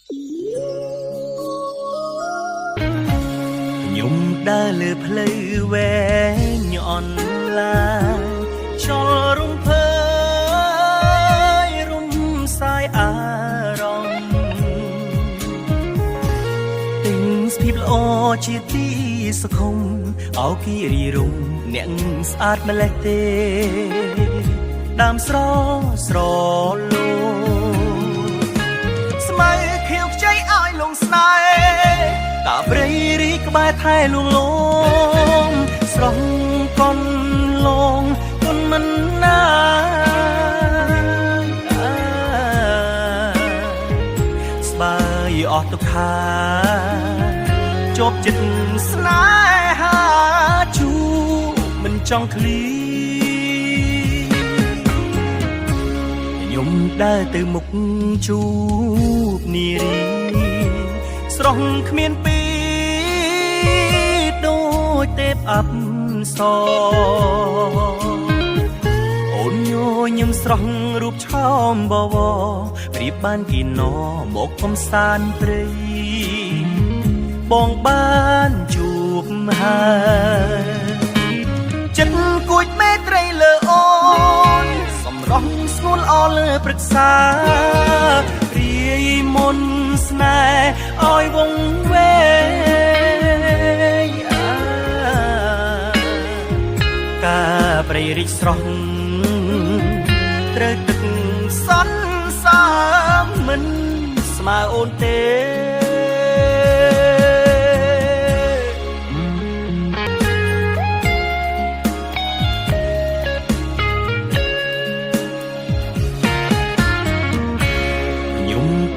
ខ្ញុំដើរលើផ្លូវវែងញអន់ឡាចលរំភើយរំសាយអារម្មណ៍ទិញស្ពីបល្អជាទីសខុំអោគីរីរំអ្នកស្អាតម្លេះទេដើមស្រស្រលោស្មៅខៀវខ្ចីឲ្យលងស្នេហ៍តាព្រៃរីក្បែរថែលួងលោមស្រស់កនលងគុនមិនណាស្បើយអស់ទុក្ខាជប់ចិត្តស្នេហាជូមិនចង់ឃ្លីខ្ញុំដើរទៅមុខជួបនារីស្រស់គ្មានពីដូចទេពអប្សរអូនញញឹមស្រស់រូបឆោមបវរប្រៀបបានគីណមកកំសាន្តព្រៃបងបានជួបហើយចិត្តគួចមេត្រីលើអូនសម្រស់ស្ងួនអលើព្រឹក្សារាយមន្តស្នេហ៍ឲ្យវងវែងការប្រៃរិចស្រស់ត្រូវទឹកសន្សាមិនស្មើអូនទេ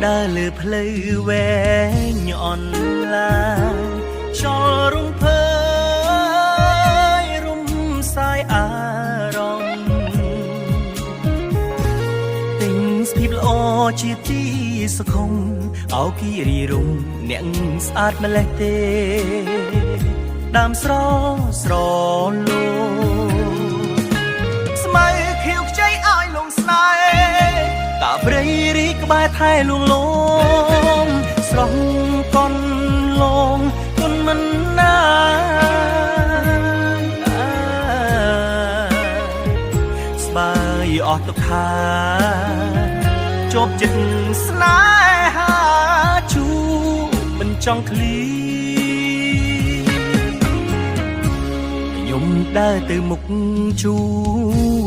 ដើរលើផ្លូវវែងញអន់ឡាចលរំភើយរំសាយអារម្មណ៍ទិញស្ពីបល្អជាទីសខុំអោគីរីរំអ្នកស្អាតម្លេះទេដើមស្រស្រលោស្មៅខៀវខ្ចីឲ្យលងស្នេហ៍តាព្រៃរីក្បែរថែលួងលោមស្រស់កនលងគុនមិនណាស្បើយអស់ទុក្ខាជប់ចិត្តស្នេហាជូមិនចង់ឃ្លីខ្ញុំដើរទៅមុខជួ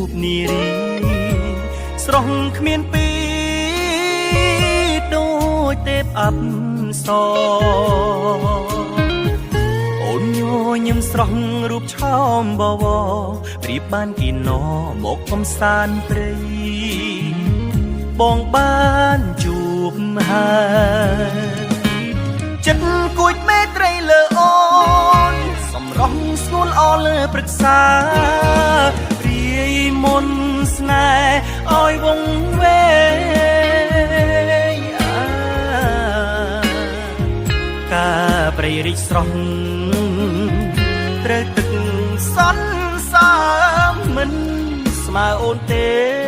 បនារីស្រស់គ្មានពីដូចទេពអប្សរអូនញញឹមស្រស់រូបឆោមបវរប្រៀបបានគីណមកកំសាន្តព្រៃបងបានជួបហើយចិត្តគួចមេត្រីលើអូនសម្រស់ស្ងួនអលើព្រឹក្សារាយមន្តស្នេហ៍ឲ្យវងវែងការប្រៃរិចស្រស់ត្រូវទឹកសន្សាមិនស្មើអូនទេ